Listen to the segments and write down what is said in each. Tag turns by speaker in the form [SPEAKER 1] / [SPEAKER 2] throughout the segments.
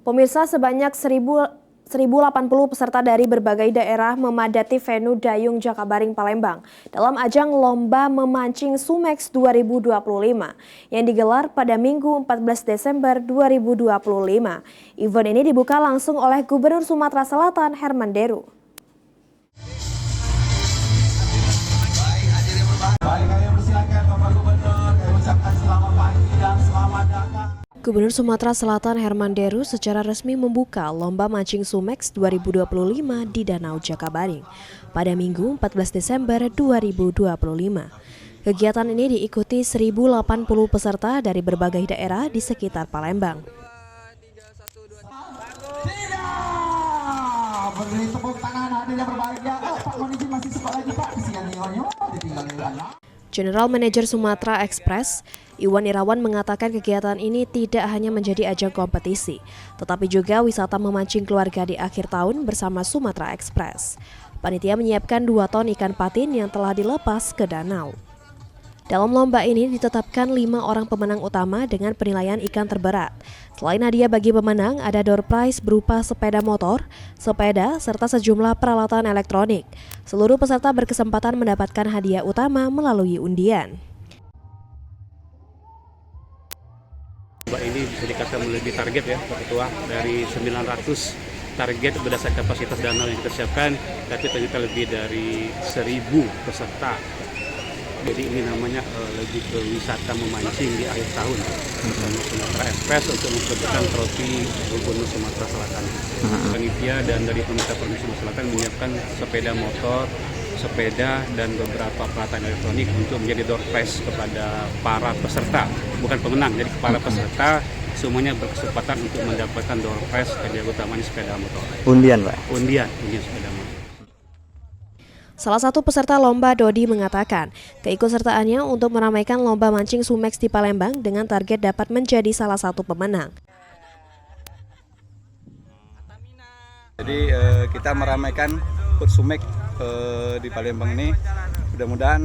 [SPEAKER 1] Pemirsa, sebanyak 1.080 peserta dari berbagai daerah memadati venue Dayung Jakabaring Palembang dalam ajang Lomba Memancing Sumex 2025 yang digelar pada Minggu 14 Desember 2025. Event ini dibuka langsung oleh Gubernur Sumatera Selatan Herman Deru. Gubernur Sumatera Selatan Herman Deru secara resmi membuka Lomba Mancing Sumex 2025 di Danau Jakabaring pada Minggu 14 Desember 2025. Kegiatan ini diikuti 1.080 peserta dari berbagai daerah di sekitar Palembang.
[SPEAKER 2] Beri tepuk tangan hadirnya berbahagia. Pak Moniji masih sekolah lagi Pak. Kesian Nyonya ditinggalin.
[SPEAKER 1] General Manager Sumatera Express, Iwan Irawan mengatakan kegiatan ini tidak hanya menjadi ajang kompetisi, tetapi juga wisata memancing keluarga di akhir tahun bersama Sumatera Express. Panitia menyiapkan 2 ton ikan patin yang telah dilepas ke danau. Dalam lomba ini ditetapkan 5 orang pemenang utama dengan penilaian ikan terberat. Selain hadiah bagi pemenang, ada door prize berupa sepeda motor, sepeda, serta sejumlah peralatan elektronik. Seluruh peserta berkesempatan mendapatkan hadiah utama melalui undian.
[SPEAKER 3] Lomba ini bisa dikatakan melebihi target ya Pak Ketua, dari 900 target berdasarkan kapasitas danau yang kita siapkan, tapi ternyata lebih dari 1.000 peserta. Jadi ini namanya lebih ke wisata memancing di akhir tahun bersama Sumatera Express untuk memperebutkan trofi Gubernur Sumatera Selatan. Panitia dan dari pemerintah Provinsi Sumatera Selatan menyiapkan sepeda motor, sepeda dan beberapa peralatan elektronik untuk menjadi door prize kepada para peserta, bukan pemenang. Jadi para peserta semuanya berkesempatan untuk mendapatkan door prize, hadiah utamanya sepeda motor.
[SPEAKER 4] Undian, Pak?
[SPEAKER 3] Undian sepeda motor.
[SPEAKER 1] Salah satu peserta lomba, Dodi, mengatakan keikutsertaannya untuk meramaikan lomba mancing Sumex di Palembang dengan target dapat menjadi salah satu pemenang.
[SPEAKER 5] Jadi kita meramaikan HUT Sumex di Palembang ini, mudah-mudahan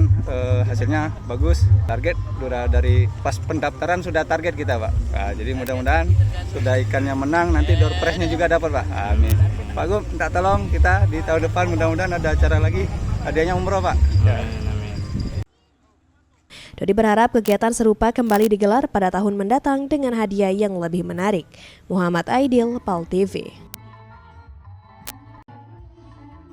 [SPEAKER 5] hasilnya bagus. Target sudah dari pas pendaftaran sudah target kita Pak. Nah, jadi mudah-mudahan sudah ikannya menang, nanti door prize-nya juga dapat Pak. Amin. Pak Gub, minta tolong kita di tahun depan mudah-mudahan ada acara lagi, hadiahnya umroh Pak.
[SPEAKER 1] Dodi berharap kegiatan serupa kembali digelar pada tahun mendatang dengan hadiah yang lebih menarik. Muhammad Aidil, PAL TV.